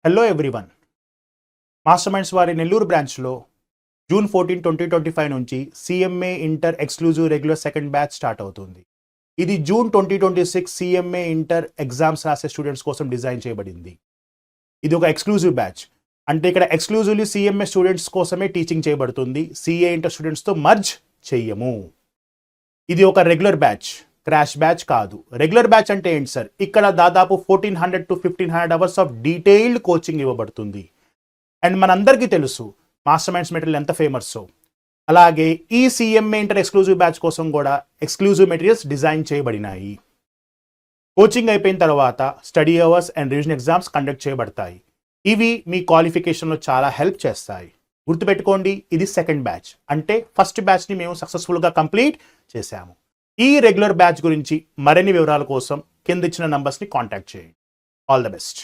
Hello everyone. Master minds వారి నెల్లూరు బ్రాంచ్లో June 14, 2025 నుంచి CMA inter exclusive regular second batch start అవుతుంది. ఇది జూన్ 2026 సిఎంఏ ఇంటర్ ఎగ్జామ్స్ రాసే స్టూడెంట్స్ కోసం డిజైన్ చేయబడింది. ఇది ఒక ఎక్స్క్లూజివ్ బ్యాచ్. అంటే ఇక్కడ ఎక్స్క్లూజివ్లీ సిఎంఏ స్టూడెంట్స్ కోసమే టీచింగ్ చేయబడుతుంది. సిఏ ఇంటర్ స్టూడెంట్స్తో మర్జ్ చెయ్యము. ఇది ఒక రెగ్యులర్ బ్యాచ్, క్రాష్ బ్యాచ్ కాదు. రెగ్యులర్ బ్యాచ్ అంటే ఏంటి సార్? ఇక్కడ దాదాపు 1400 to 1500 hours of detailed coaching ఇవ్వబడుతుంది. అండ్ మనందరికీ తెలుసు మాస్టర్ మైండ్స్ మెటీరియల్ ఎంత ఫేమస్సో. అలాగే ఈ సిఎంఏ ఇంటర్ ఎక్స్క్లూజివ్ బ్యాచ్ కోసం కూడా ఎక్స్క్లూజివ్ మెటీరియల్స్ డిజైన్ చేయబడినాయి. కోచింగ్ అయిపోయిన తర్వాత study hours and revision exams conduct చేయబడతాయి. ఇవి మీ క్వాలిఫికేషన్లో చాలా హెల్ప్ చేస్తాయి. గుర్తుపెట్టుకోండి, ఇది సెకండ్ బ్యాచ్. అంటే ఫస్ట్ బ్యాచ్ని మేము సక్సెస్ఫుల్గా కంప్లీట్ చేశాము. ఈ రెగ్యులర్ బ్యాచ్ గురించి మరిన్ని వివరాల కోసం కింద ఇచ్చిన నంబర్స్ని కాంటాక్ట్ చేయండి. All the best.